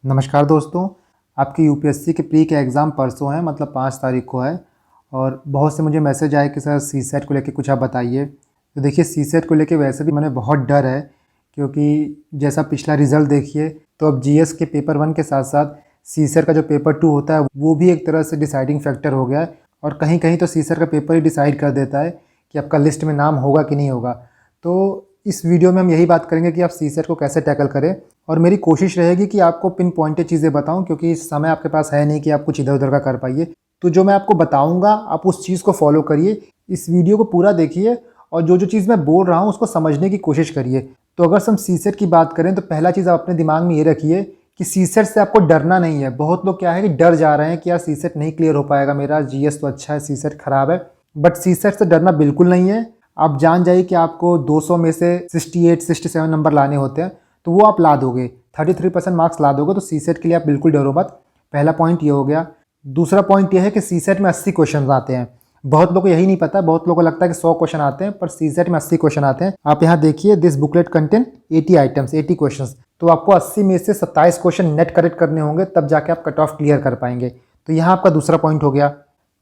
नमस्कार दोस्तों। आपकी यूपीएससी के प्री के एग्ज़ाम परसों हैं, मतलब 5 तारीख को है। और बहुत से मुझे मैसेज आए कि सर सीसेट को लेके कुछ आप बताइए। तो देखिए, सीसेट को लेके वैसे भी मैंने बहुत डर है, क्योंकि जैसा पिछला रिज़ल्ट देखिए तो अब जीएस के पेपर 1 के साथ साथ सीसेट का जो पेपर 2 होता है वो भी एक तरह से डिसाइडिंग फैक्टर हो गया है। और कहीं कहीं तो सीसेट का पेपर ही डिसाइड कर देता है कि आपका लिस्ट में नाम होगा कि नहीं होगा। तो इस वीडियो में हम यही बात करेंगे कि आप सीसेट को कैसे टैकल करें। और मेरी कोशिश रहेगी कि आपको पिन पॉइंटेड चीज़ें बताऊं, क्योंकि इस समय आपके पास है नहीं कि आप कुछ इधर उधर का कर पाइए। तो जो मैं आपको बताऊंगा आप उस चीज़ को फॉलो करिए, इस वीडियो को पूरा देखिए और जो जो चीज़ मैं बोल रहा हूँ उसको समझने की कोशिश करिए। तो अगर हम सीसेट की बात करें तो पहला चीज़ आप अपने दिमाग में ये रखिए कि सीसेट से आपको डरना नहीं है। बहुत लोग क्या है कि डर जा रहे हैं कि यार सीसेट नहीं क्लियर हो पाएगा मेरा, जीएस तो अच्छा है, सीसेट खराब है। बट सीसेट से डरना बिल्कुल नहीं है। आप जान जाइए कि आपको 200 में से 68-67 नंबर लाने होते हैं, तो वो आप ला दोगे। 33% मार्क्स ला दोगे, तो सीसेट के लिए आप बिल्कुल डरो मत। पहला पॉइंट ये हो गया। दूसरा पॉइंट ये है कि सीसेट में 80 क्वेश्चन आते हैं। बहुत लोगों को यही नहीं पता, बहुत लोगों को लगता है कि 100 क्वेश्चन आते हैं, पर सीसेट में 80 क्वेश्चन आते हैं। आप यहाँ देखिए, this booklet contain 80 items, 80 question. तो आपको 80 में से 27 क्वेश्चन नेट करेक्ट करने होंगे, तब जाके आप कट ऑफ क्लियर कर पाएंगे। तो यहाँ आपका दूसरा पॉइंट हो गया।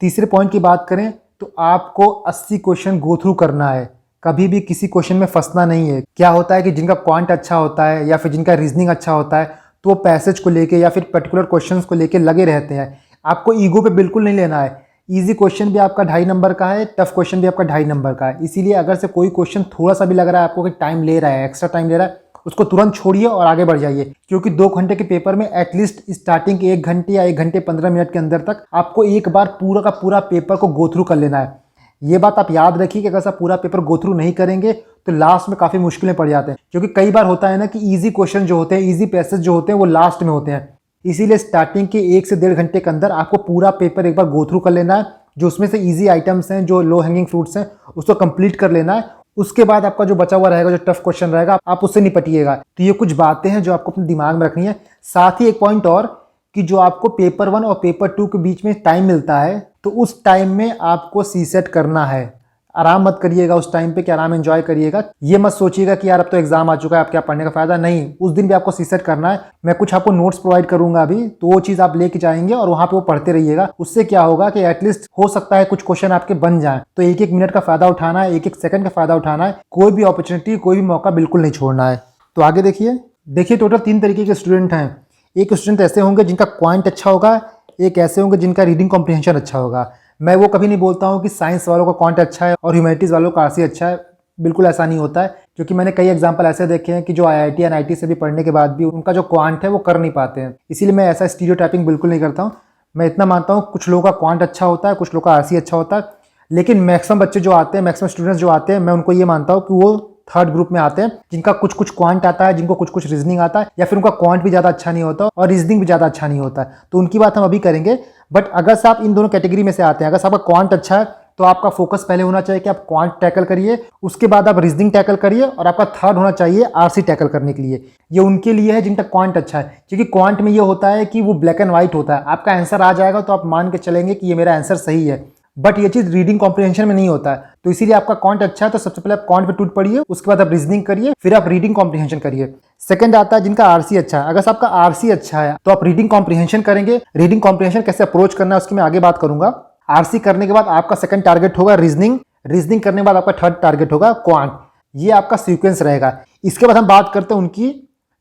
तीसरे पॉइंट की बात करें तो आपको 80 क्वेश्चन गो थ्रू करना है। कभी भी किसी क्वेश्चन में फंसना नहीं है। क्या होता है कि जिनका क्वांट अच्छा होता है या फिर जिनका रीजनिंग अच्छा होता है, तो वो पैसेज को लेके या फिर पर्टिकुलर क्वेश्चंस को लेके लगे रहते हैं। आपको ईगो पे बिल्कुल नहीं लेना है। इजी क्वेश्चन भी आपका 2.5 नंबर का है, टफ क्वेश्चन भी आपका 2.5 नंबर का है। इसीलिए अगर से कोई क्वेश्चन थोड़ा सा भी लग रहा है आपको कि टाइम ले रहा है, एक्स्ट्रा टाइम ले रहा है, उसको तुरंत छोड़िए और आगे बढ़ जाइए। क्योंकि 2 घंटे के पेपर में एटलीस्ट स्टार्टिंग के 1 घंटे या 1 घंटे 15 मिनट के अंदर तक आपको एक बार पूरा का पूरा पेपर को गो थ्रू कर लेना है। ये बात आप याद रखिए कि अगर आप पूरा पेपर गो थ्रू नहीं करेंगे तो लास्ट में काफ़ी मुश्किलें पड़ जाते हैं। क्योंकि कई बार होता है ना कि इजी क्वेश्चन जो होते हैं, इजी पैसेज जो होते हैं, वो लास्ट में होते हैं। इसीलिए स्टार्टिंग के 1 से 1.5 घंटे के अंदर आपको पूरा पेपर एक बार गो थ्रू कर लेना है। जो उसमें से इजी आइटम्स हैं, जो लो हैंगिंग फ्रूट्स हैं, उसको कंप्लीट कर लेना है। उसके बाद आपका जो बचा हुआ रहेगा, जो टफ क्वेश्चन रहेगा, आप उससे निपटिएगा। तो ये कुछ बातें हैं जो आपको अपने दिमाग में रखनी है। साथ ही एक पॉइंट और, कि जो आपको पेपर 1 और पेपर 2 के बीच में टाइम मिलता है, तो उस टाइम में आपको सीसेट करना है। आराम मत करिएगा उस टाइम पे कि आराम एंजॉय करिएगा। ये मत सोचिएगा कि यार अब तो एग्जाम आ चुका है, अब क्या पढ़ने का फायदा। नहीं, उस दिन भी आपको सीसेट करना है। मैं कुछ आपको नोट्स प्रोवाइड करूंगा अभी, तो वो चीज़ आप लेके जाएंगे और वहां पे वो पढ़ते रहिएगा। उससे क्या होगा कि एटलीस्ट हो सकता है कुछ क्वेश्चन आपके बन जाए। तो एक एक मिनट का फायदा उठाना है, एक एक सेकंड का फायदा उठाना है। कोई भी अपॉर्चुनिटी, कोई भी मौका बिल्कुल नहीं छोड़ना है। तो आगे देखिए टोटल 3 तरीके के स्टूडेंट हैं। एक स्टूडेंट ऐसे होंगे जिनका क्वांट अच्छा होगा, एक ऐसे होंगे जिनका रीडिंग कॉम्प्रिहेंशन अच्छा होगा। मैं वो कभी नहीं बोलता हूँ कि साइंस वालों का क्वांट अच्छा है और ह्यूमैनिटीज़ वालों का आरसी अच्छा है। बिल्कुल ऐसा नहीं होता है, क्योंकि मैंने कई एग्जांपल ऐसे देखे हैं कि जो आईआईटी एनआईटी से भी पढ़ने के बाद भी उनका जो क्वांट है वो कर नहीं पाते हैं। इसीलिए मैं ऐसा स्टीरियोटाइपिंग बिल्कुल नहीं करता हूँ। मैं इतना मानता हूँ कुछ लोगों का क्वांट अच्छा होता है, कुछ लोगों का आरसी अच्छा होता है। लेकिन मैक्सिमम बच्चे जो आते हैं, मैक्सिमम स्टूडेंट्स जो आते हैं, मैं उनको ये मानता हूँ कि वो थर्ड ग्रुप में आते हैं, जिनका कुछ कुछ क्वांट आता है, जिनको कुछ कुछ रीजनिंग आता है, या फिर उनका क्वांट भी ज़्यादा अच्छा नहीं होता और रीजनिंग भी ज़्यादा अच्छा नहीं होता है। तो उनकी बात हम अभी करेंगे। बट अगर से आप इन दोनों कैटेगरी में से आते हैं, अगर आपका क्वांट अच्छा है, तो आपका फोकस पहले होना चाहिए कि आप क्वांट टैकल करिए, उसके बाद आप रीजनिंग टैकल करिए, और आपका थर्ड होना चाहिए आरसी टैकल करने के लिए। ये उनके लिए है जिनका क्वांट अच्छा है, क्योंकि क्वांट में ये होता है कि वो ब्लैक एंड व्हाइट होता है। आपका आंसर आ जाएगा तो आप मान के चलेंगे कि ये मेरा आंसर सही है। बट ये चीज़ रीडिंग कॉम्प्रिहेंशन में नहीं होता है। तो इसीलिए आपका क्वांट अच्छा है तो सबसे पहले आप क्वांट पे टूट पड़िए, उसके बाद आप रीजनिंग करिए, फिर आप रीडिंग कॉम्प्रिहेंशन करिए। सेकंड आता है जिनका आरसी अच्छा है। अगर आपका आरसी अच्छा है तो आप रीडिंग कॉम्प्रिहेंशन करेंगे। रीडिंग कॉम्प्रिहेंशन कैसे अप्रोच करना है उसकी मैं आगे बात करूंगा। आरसी करने के बाद आपका सेकंड टारगेट होगा रीजनिंग। रीजनिंग करने के बाद आपका थर्ड टारगेट होगा क्वांट। ये आपका सीक्वेंस रहेगा। इसके बाद हम बात करते हैं उनकी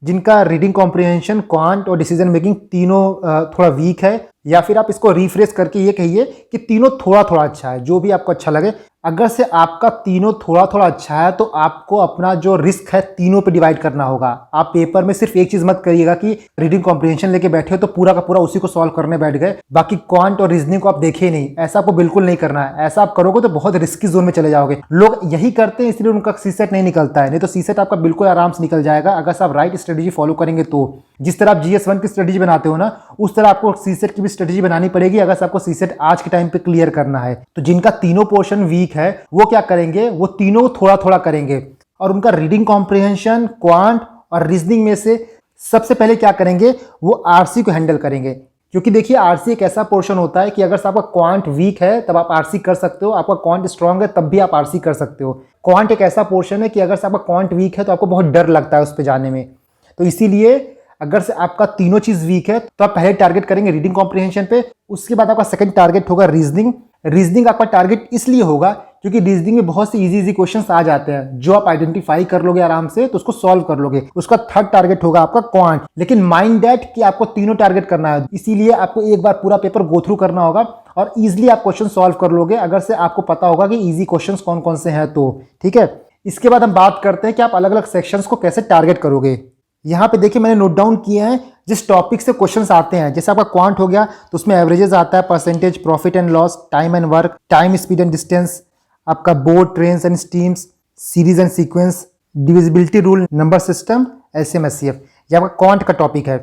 जिनका रीडिंग कॉम्प्रिहेंशन, क्वांट और डिसीजन मेकिंग तीनों थोड़ा वीक है, या फिर आप इसको रिफ्रेश करके ये कहिए कि तीनों थोड़ा थोड़ा अच्छा है, जो भी आपको अच्छा लगे। अगर से आपका तीनों थोड़ा थोड़ा अच्छा है तो आपको अपना जो रिस्क है तीनों पे डिवाइड करना होगा। आप पेपर में सिर्फ एक चीज मत करिएगा कि रीडिंग कॉम्प्रिहेंशन लेके बैठे हो तो पूरा का पूरा उसी को सॉल्व करने बैठ गए, बाकी क्वांट और रीजनिंग को आप देखे नहीं। ऐसा आपको बिल्कुल नहीं करना है। ऐसा आप करोगे तो बहुत रिस्की जोन में चले जाओगे। लोग यही करते हैं, इसलिए उनका सीसेट नहीं निकलता है। नहीं तो सीसेट आपका बिल्कुल आराम से निकल जाएगा अगर आप राइट स्ट्रेटेजी फॉलो करेंगे तो। जिस तरह आप GS1 की स्ट्रेटेजी बनाते हो ना, उस तरह आपको सीसेट की भी स्ट्रेटेजी बनानी पड़ेगी अगर आपको सीसेट आज के टाइम पे क्लियर करना है। तो जिनका तीनों पोर्शन वीक है वो क्या करेंगे, वो तीनों थोड़ा थोड़ा करेंगे, और उनका रीडिंग कॉम्प्रिहेंशन, क्वांट और रीजनिंग में से सबसे पहले क्या करेंगे, वो आरसी को हैंडल करेंगे। क्योंकि देखिए आरसी एक ऐसा पोर्शन होता है कि अगर आपका क्वांट वीक है तब आप आरसी कर सकते हो, आपका क्वांट स्ट्रांग है तब भी आप आरसी कर सकते हो। क्वांट एक ऐसा पोर्शन है कि अगर आपका क्वांट वीक है तो आपको बहुत डर लगता है उस पर जाने में। तो इसीलिए अगर से आपका तीनों चीज वीक है तो आप पहले टारगेट करेंगे रीडिंग कॉम्प्रिहेंशन पे, उसके बाद आपका सेकंड टारगेट होगा रीजनिंग। रीजनिंग आपका टारगेट इसलिए होगा क्योंकि रीजनिंग में बहुत से इजी क्वेश्चंस आ जाते हैं जो आप आइडेंटिफाई कर लोगे आराम से तो उसको सॉल्व कर लोगे। उसका थर्ड टारगेट होगा आपका क्वांट। लेकिन माइंड दैट कि आपको तीनों टारगेट करना है, इसीलिए आपको एक बार पूरा पेपर गो थ्रू करना होगा और इजिली आप क्वेश्चन सॉल्व कर लोगे अगर से आपको पता होगा कि इजी क्वेश्चन कौन कौन से हैं तो। ठीक है, इसके बाद हम बात करते हैं कि आप अलग अलग सेक्शंस को कैसे टारगेट करोगे। यहाँ पे देखिए मैंने नोट डाउन किए हैं जिस टॉपिक से क्वेश्चंस आते हैं। जैसे आपका क्वांट हो गया तो उसमें एवरेजेस आता है, percentage, profit and loss, time and work, time speed and distance, आपका board, trains and streams, series and sequence, divisibility rule, number system, एसएमएससीएफ। ये आपका क्वांट का टॉपिक है।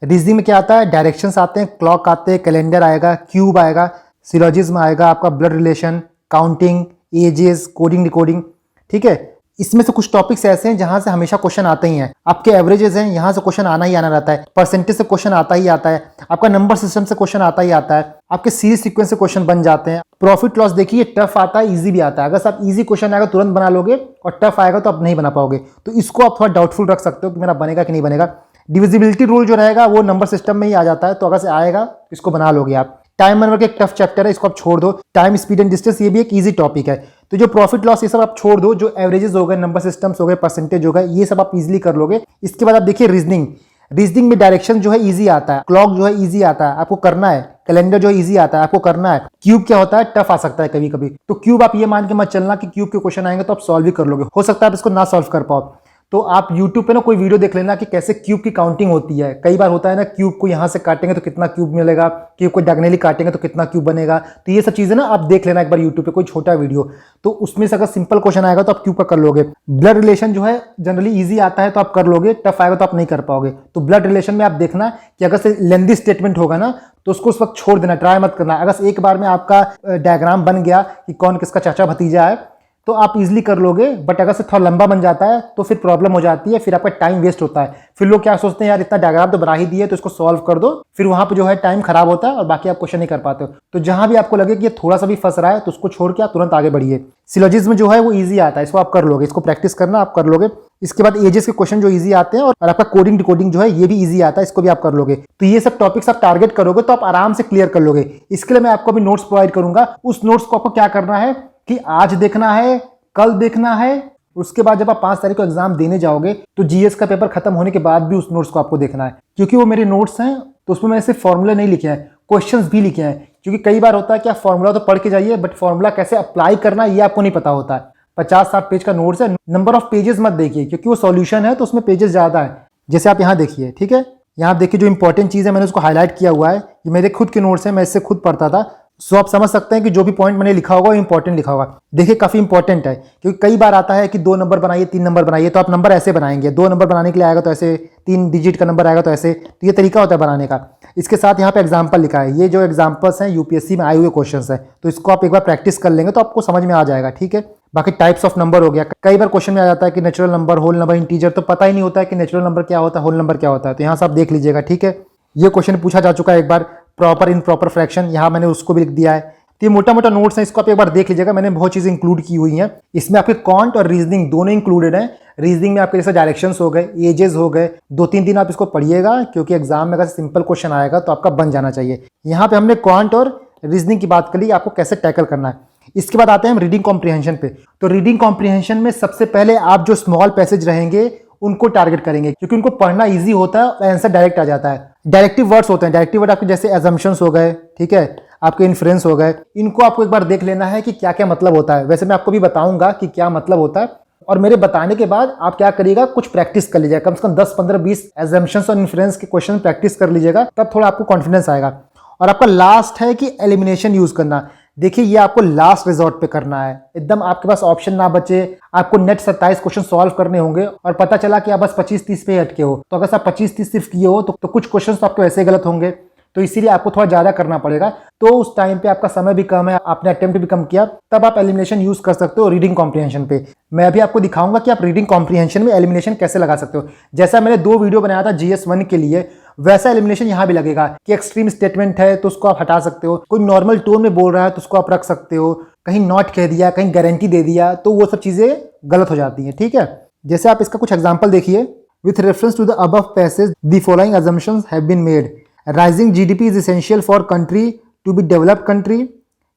रीजनिंग में क्या आता है, डायरेक्शंस आते हैं, क्लॉक आते हैं, कैलेंडर आएगा, क्यूब आएगा, सिलोजिज्म आएगा, आपका blood relation, counting, ages, coding, decoding. ठीक है, इसमें से कुछ टॉपिक्स ऐसे हैं जहां से हमेशा क्वेश्चन आते ही हैं। आपके एवरेजेस हैं, यहां से क्वेश्चन आना ही आना रहता है, परसेंटेज से क्वेश्चन आता ही आता है, आपका नंबर सिस्टम से क्वेश्चन आता ही आता है, आपके सीरीज सीक्वेंस से क्वेश्चन बन जाते हैं। प्रॉफिट लॉस देखिए टफ आता है, इजी भी आता है। अगर आप इजी क्वेश्चन आएगा तुरंत बना लोगे और टफ आएगा तो आप नहीं बना पाओगे, तो इसको आप थोड़ा डाउटफुल रख सकते हो कि मेरा बनेगा कि नहीं बनेगा। डिविजिबिलिटी रूल जो रहेगा वो नंबर सिस्टम में ही आ जाता है, तो अगर से आएगा इसको बना लोगे आप। टाइम एंड वर्क एक टफ चैप्टर है, इसको आप छोड़ दो। टाइम, स्पीड एंड डिस्टेंस ये भी एक इजी टॉपिक है। तो जो प्रॉफिट लॉस ये सब आप छोड़ दो, जो एवरेजेस हो गए, नंबर सिस्टम्स हो गए, परसेंटेज हो गए, ये सब आप इजीली कर लोगे। इसके बाद आप देखिए रीजनिंग। रीजनिंग में डायरेक्शन जो है इजी आता है, क्लॉक जो है इजी आता है, आपको करना है, कैलेंडर जो है इजी आता है, आपको करना है। क्यूब क्या होता है, टफ आ सकता है कभी कभी, तो क्यूब आप ये मान के मत चलना कि क्यूब के क्वेश्चन आएंगे तो आप सॉल्व भी कर लोगे, हो सकता है आप इसको ना सॉल्व कर पाओ। तो आप YouTube पे ना कोई वीडियो देख लेना कि कैसे क्यूब की काउंटिंग होती है। कई बार होता है ना, क्यूब को यहाँ से काटेंगे तो कितना क्यूब मिलेगा, क्यूब को डायगोनली काटेंगे तो कितना क्यूब बनेगा। तो ये सब चीजें ना आप देख लेना एक बार YouTube पे कोई छोटा वीडियो, तो उसमें से अगर सिंपल क्वेश्चन आएगा तो आप क्यूब का कर लोगे। ब्लड रिलेशन जो है जनरली ईजी आता है तो आप कर लोगे, टफ आएगा तो आप नहीं कर पाओगे। तो ब्लड रिलेशन में आप देखना कि अगर से लेंथी स्टेटमेंट होगा ना तो उसको उस वक्त छोड़ देना, ट्राई मत करना। अगर एक बार में आपका डायग्राम बन गया कि कौन किसका चाचा भतीजा है तो आप इजीली कर लोगे, बट अगर से थोड़ा लंबा बन जाता है तो फिर प्रॉब्लम हो जाती है, फिर आपका टाइम वेस्ट होता है। फिर लोग क्या सोचते हैं, यार इतना डायग्राम तो बना ही दिए तो इसको सॉल्व कर दो, फिर वहां पे जो है टाइम खराब होता है और बाकी आप क्वेश्चन नहीं कर पाते हो। तो जहां भी आपको लगे कि ये थोड़ा सा भी फंस रहा है तो उसको छोड़ के आप तुरंत आगे बढ़िए। सिलोजिज्म जो है वो ईजी आता है, इसको आप कर लोगे, इसको प्रैक्टिस करना, आप कर लोगे। इसके बाद एजेस के क्वेश्चन जो ईजी आते हैं और आपका कोडिंग डिकोडिंग जो है ये भी ईजी आता है, इसको भी आप कर लोगे। तो ये सब टॉपिक्स आप टारगेट करोगे तो आप आराम से क्लियर कर लोगे। इसके लिए मैं आपको अभी नोट्स प्रोवाइड करूंगा। उस नोट्स को आपको क्या करना है कि आज देखना है, कल देखना है, उसके बाद जब आप 5 तारीख को एग्जाम देने जाओगे तो जीएस का पेपर खत्म होने के बाद भी उस नोट्स को आपको देखना है, क्योंकि वो मेरे नोट्स हैं तो उसमें मैंने सिर्फ फॉर्मूले नहीं लिखे हैं, क्वेश्चंस भी लिखे हैं। क्योंकि कई बार होता है कि आप फॉर्मूला तो पढ़ के जाइए बट फॉर्मूला कैसे अप्लाई करना ये आपको नहीं पता होता है। 50-60 पेज का नोट्स है, नंबर ऑफ पेजेस मत देखिए क्योंकि वो सॉल्यूशन है तो उसमें पेजेस ज्यादा है। जैसे आप यहाँ देखिए, ठीक है, यहाँ देखिए जो इंपॉर्टेंट चीज है मैंने उसको हाईलाइट किया हुआ है, ये मेरे खुद के नोट्स हैं, मैं इससे खुद पढ़ता था। सो आप समझ सकते हैं कि जो भी पॉइंट मैंने लिखा होगा वो इंपॉर्टेंट लिखा होगा। देखिए काफी इंपॉर्टेंट है क्योंकि कई बार आता है कि 2 नंबर बनाइए, 3 नंबर बनाइए, तो आप नंबर ऐसे बनाएंगे। 2 नंबर बनाने के लिए आएगा तो ऐसे, 3 डिजिट का नंबर आएगा तो ऐसे, तो ये तरीका होता है बनाने का। इसके साथ यहाँ पे एग्जाम्पल लिखा है, ये जो एग्जाम्पल्स हैं यूपीएससी में आए हुए क्वेश्चन है, तो इसको आप एक बार प्रैक्टिस कर लेंगे तो आपको समझ में आ जाएगा। ठीक है, बाकी टाइप्स ऑफ नंबर हो गया, कई बार क्वेश्चन में आ जाता है कि natural number, whole number, integer, तो पता ही नहीं होता है कि नेचुरल नंबर क्या होता है, होल नंबर क्या होता है, तो यहाँ से आप देख लीजिएगा। ठीक है, ये क्वेश्चन पूछा जा चुका है एक बार, प्रॉपर इन प्रॉपर फ्रैक्शन, यहाँ मैंने उसको भी लिख दिया है। तो ये मोटा मोटा नोट्स हैं, इसको आप एक बार देख लीजिएगा, मैंने बहुत चीजें इंक्लूड की हुई हैं इसमें। आपके क्वांट और रीजनिंग दोनों इंक्लूडेड हैं। रीजनिंग में आपके जैसे डायरेक्शंस हो गए, एजेस हो गए, 2-3 दिन आप इसको पढ़िएगा क्योंकि एग्जाम में अगर सिंपल क्वेश्चन आएगा तो आपका बन जाना चाहिए। यहाँ पे हमने क्वांट और रीजनिंग की बात कर ली, आपको कैसे टैकल करना है। इसके बाद आते हैं हम रीडिंग कॉम्प्रिहेंशन पे। तो रीडिंग कॉम्प्रिहेंशन में सबसे पहले आप जो स्मॉल पैसेज रहेंगे उनको टारगेट करेंगे क्योंकि उनको पढ़ना इजी होता है और आंसर डायरेक्ट आ जाता है। डायरेक्टिव वर्ड्स होते हैं, डायरेक्टिव वर्ड आपके जैसे एजम्पशंस हो गए, ठीक है, आपके इन्फ्रेंस हो गए, इनको आपको एक बार देख लेना है कि क्या क्या मतलब होता है। वैसे मैं आपको भी बताऊंगा कि क्या मतलब होता है और मेरे बताने के बाद आप क्या करिएगा, कुछ प्रैक्टिस कर लीजिएगा, कम से कम 10-15-20 एजम्पशंस और इन्फ्रेंस के क्वेश्चन प्रैक्टिस कर लीजिएगा, तब थोड़ा आपको कॉन्फिडेंस आएगा। और आपका लास्ट है कि एलिमिनेशन यूज करना। देखिए ये आपको लास्ट रिजॉर्ट पे करना है, एकदम आपके पास ऑप्शन ना बचे, आपको नेट 27 क्वेश्चन सॉल्व करने होंगे और पता चला कि आप बस 25-30 पे हटके हो, तो अगर आप 25-30 सिर्फ किए हो तो कुछ क्वेश्चन तो आपके वैसे गलत होंगे, तो इसीलिए आपको थोड़ा ज्यादा करना पड़ेगा। तो उस टाइम पे आपका समय भी कम है, आपने अटेम्प्ट भी कम किया, तब आप एलिमिनेशन यूज कर सकते हो रीडिंग कॉम्प्रिहेंशन पे। मैं अभी आपको दिखाऊंगा कि आप रीडिंग कॉम्प्रिहेंशन में एलिमिनेशन कैसे लगा सकते हो। जैसा मैंने 2 वीडियो बनाया था GS1 के लिए, वैसा एलिमिनेशन यहाँ भी लगेगा कि एक्सट्रीम स्टेटमेंट है तो उसको आप हटा सकते हो, कोई नॉर्मल टोन में बोल रहा है तो उसको आप रख सकते हो, कहीं नॉट कह दिया, कहीं गारंटी दे दिया, तो वो सब चीजें गलत हो जाती हैं। ठीक है, जैसे आप इसका कुछ एग्जांपल देखिए, With reference to the above passage, the following assumptions have been made. Rising GDP is essential for country to be developed country.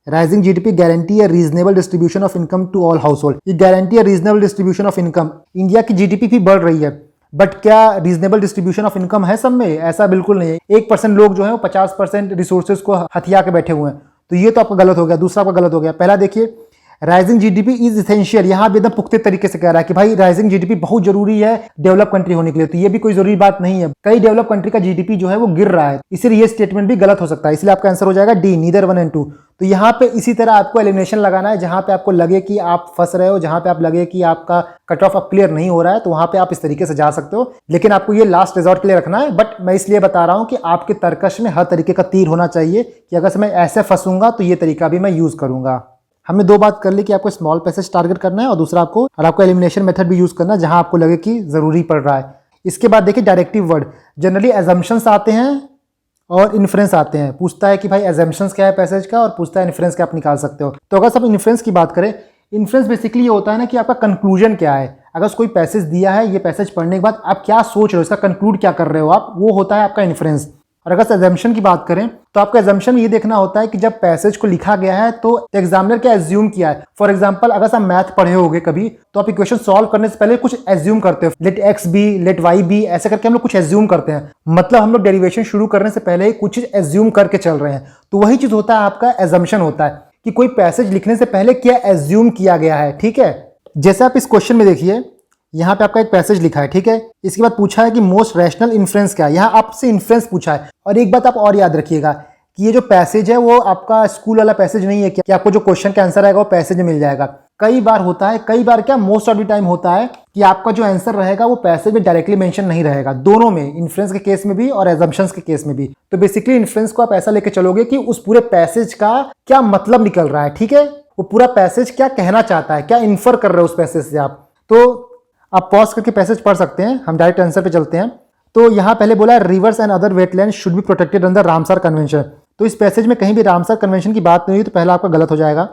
Rising GDP guarantee a reasonable distribution of income to all household. ये guarantee a reasonable distribution of income. India की GDP भी बढ़ रही है, but क्या reasonable distribution of income है सब में? ऐसा बिल्कुल नहीं है। 1% लोग जो है वो 50% रिसोर्सेज को हथिया के बैठे हुए हैं, तो ये तो आपका गलत हो गया। दूसरा आपका गलत हो गया। पहला देखिए, राइजिंग जीडीपी इज इसेंशियल, यहां भी एकदम पुख्ते तरीके से कह रहा है कि भाई राइजिंग जीडीपी बहुत जरूरी है डेवलप कंट्री होने के लिए, तो ये भी कोई जरूरी बात नहीं है। कई डेवलप कंट्री का जीडीपी जो है वो गिर रहा है, इसलिए ये स्टेटमेंट भी गलत हो सकता है। इसलिए आपका आंसर हो जाएगा डी, नीदर 1 एंड 2। तो यहाँ पे इसी तरह आपको एलिमिनेशन लगाना है, जहां पे आपको लगे कि आप फंस रहे हो, जहां पे आप लगे कि आपका कट ऑफ अब क्लियर नहीं हो रहा है, तो वहां पे आप इस तरीके से जा सकते हो। लेकिन आपको ये लास्ट रिजॉर्ट के लिए रखना है। बट मैं इसलिए बता रहा हूं कि आपके तर्कश में हर तरीके का तीर होना चाहिए कि अगर मैं ऐसे फंसूंगा तो ये तरीका भी मैं यूज करूंगा। हमने दो बात कर ली कि आपको स्मॉल पैसेज टारगेट करना है और दूसरा आपको एलिमिनेशन मेथड भी यूज करना है जहां आपको लगे कि जरूरी पड़ रहा है। इसके बाद देखिए डायरेक्टिव वर्ड, जनरली एजम्पशंस आते हैं और इन्फ्रेंस आते हैं। पूछता है कि भाई एजम्पशंस क्या है पैसेज का, और पूछता है इन्फ्रेंस क्या आप निकाल सकते हो। तो अगर सब इन्फ्रेंस की बात करें, इन्फ्रेंस बेसिकली ये होता है ना कि आपका कंक्लूजन क्या है। अगर कोई पैसेज दिया है, ये पैसेज पढ़ने के बाद आप क्या सोच रहे हो, इसका कंक्लूड क्या कर रहे हो आप, वो होता है आपका इन्फ्रेंस। और अगर एजम्पशन की बात करें तो आपका एजम्पशन ये देखना होता है कि जब पैसेज को लिखा गया है तो एग्जामिनर क्या एज्यूम किया है। फॉर एग्जांपल अगर आप मैथ पढ़े होगे कभी, तो आप इक्वेशन सॉल्व करने से पहले कुछ एज्यूम करते हो, let X be, let Y be, ऐसे करके हम लोग कुछ एज्यूम करते हैं। मतलब हम लोग डेरिवेशन शुरू करने से पहले कुछ चीज एज्यूम करके चल रहे हैं। तो वही चीज होता है आपका एजम्पशन होता है कि कोई पैसेज लिखने से पहले क्या एज्यूम किया गया है। ठीक है, जैसे आप इस क्वेश्चन में देखिए, यहाँ पे आपका एक पैसेज लिखा है, ठीक है। इसके बाद पूछा है कि मोस्ट रैशनल इन्फ्रेंस क्या है। यहाँ आपसे इन्फ्रेंस पूछा है। और एक बात आप और याद रखिएगा कि ये जो पैसेज है वो आपका स्कूल वाला पैसेज नहीं है कि आपको जो क्वेश्चन का आंसर आएगा वो पैसेज में मिल जाएगा। कई बार होता है, कई बार क्या मोस्ट ऑफ द टाइम होता है कि आपका जो आंसर रहेगा वो पैसेज में डायरेक्टली मेंशन नहीं रहेगा, दोनों में, इन्फ्रेंस के केस में भी और एजम्पशंस के केस में भी। तो बेसिकली इन्फ्रेंस को आप ऐसा लेके चलोगे कि उस पूरे पैसेज का क्या मतलब निकल रहा है, ठीक है, वो पूरा पैसेज क्या कहना चाहता है, क्या इन्फर कर रहे हो उस पैसेज से आप। तो आप पॉज करके पैसेज पढ़ सकते हैं। हम डायरेक्ट आंसर पे चलते हैं। तो यहाँ पहले बोला है reverse and other wetland should be protected under Ramsar convention. तो इस पैसेज में कहीं भी रामसर कन्वेंशन की बात नहीं हुई, तो पहला आपका गलत हो जाएगा।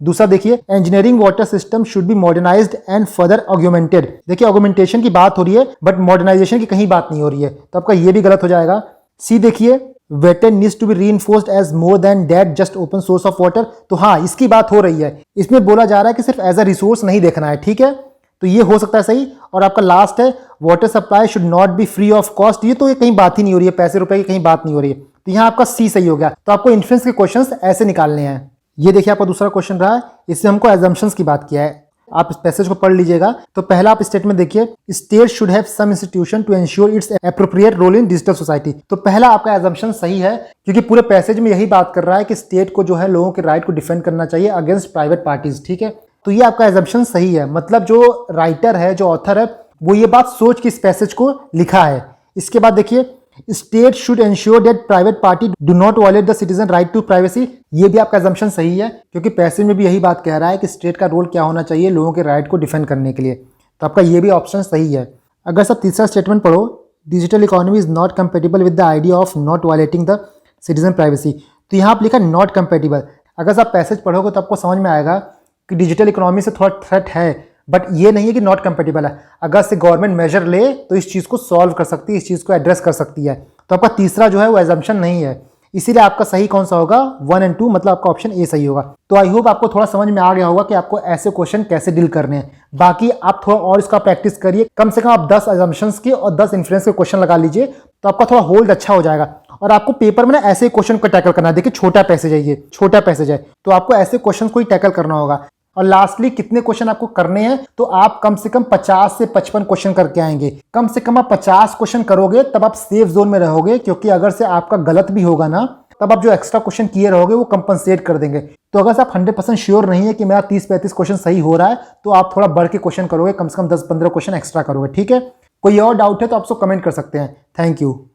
दूसरा देखिए, engineering water system should be modernised and further augmented. देखिए ऑग्यूमेंटेशन की बात हो रही है बट मॉडर्नाइजेशन की कहीं बात नहीं हो रही है, तो आपका ये भी गलत हो जाएगा। सी देखिए, wetland needs to be reinforced as more than that just open source of water. तो हाँ, इसकी बात हो रही है। इसमें बोला जा रहा है कि सिर्फ एज अ रिसोर्स नहीं देखना है, ठीक है, तो ये हो सकता है सही। और आपका लास्ट है, water supply should not be free of cost. ये तो ये कहीं बात ही नहीं हो रही है, पैसे रुपए की कहीं बात नहीं हो रही है, तो यहाँ आपका सी सही हो गया। तो आपको इन्फ्रेंस के क्वेश्चंस ऐसे निकालने हैं। ये देखिए आपका दूसरा क्वेश्चन रहा है, इससे हमको एजम्पशंस की बात किया है। आप इस पैसेज को पढ़ लीजिएगा। तो पहला आप स्टेटमेंट देखिए, state should have some institution to ensure its appropriate role in digital society. तो पहला आपका एजम्पशन सही है, क्योंकि पूरे पैसेज में यही बात कर रहा है कि स्टेट को जो है लोगों के राइट को डिफेंड करना चाहिए अगेंस्ट प्राइवेट पार्टीज, ठीक है। तो ये आपका एजम्पशन सही है। मतलब जो राइटर है, जो ऑथर है, वो ये बात सोच के इस पैसेज को लिखा है। इसके बाद देखिए, state should ensure that private party do not violate the citizen right to privacy. ये भी आपका एजम्पशन सही है, क्योंकि पैसेज में भी यही बात कह रहा है कि स्टेट का रोल क्या होना चाहिए लोगों के राइट को डिफेंड करने के लिए। तो आपका ये भी ऑप्शन सही है। अगर सब तीसरा स्टेटमेंट पढ़ो, digital economy is not compatible with the idea of not violating the citizen privacy. तो यहाँ आप लिखा नॉट कंपेटेबल। अगर आप पैसेज पढ़ोगे तो आपको समझ में आएगा कि डिजिटल इकोनॉमी से थोड़ा थ्रेट है, बट ये नहीं है कि नॉट कंपेटेबल है। अगर से गवर्नमेंट मेजर ले तो इस चीज़ को सॉल्व कर सकती है, इस चीज़ को एड्रेस कर सकती है। तो आपका तीसरा जो है वो एजम्पशन नहीं है। इसीलिए आपका सही कौन सा होगा, 1 और 2, मतलब आपका ऑप्शन ए सही होगा। तो आई होप आपको थोड़ा समझ में आ गया होगा कि आपको ऐसे क्वेश्चन कैसे डील करने हैं। बाकी आप थोड़ा और इसका प्रैक्टिस करिए, कम से कम आप 10 एजम्पशंस के और 10 इन्फ्रेंस के क्वेश्चन लगा लीजिए, तो आपका थोड़ा होल्ड अच्छा हो जाएगा। और आपको पेपर में ना ऐसे क्वेश्चन को टैकल करना है। देखिए छोटा पैसेज है, ये छोटा पैसेज है, तो आपको ऐसे क्वेश्चन को ही टैकल करना होगा। और लास्टली कितने क्वेश्चन आपको करने हैं, तो आप कम से कम 50 से 55 क्वेश्चन करके आएंगे। कम से कम आप 50 क्वेश्चन करोगे तब आप सेफ जोन में रहोगे, क्योंकि अगर से आपका गलत भी होगा ना, तब आप जो एक्स्ट्रा क्वेश्चन किए रहोगे वो कंपनसेट कर देंगे। तो अगर आप 100% श्योर नहीं है कि मेरा 30-35 क्वेश्चन सही हो रहा है, तो आप थोड़ा बढ़ के क्वेश्चन करोगे, कम से कम 10-15 क्वेश्चन एक्स्ट्रा करोगे, ठीक है। कोई और डाउट है तो आप सब कमेंट कर सकते हैं। Thank you.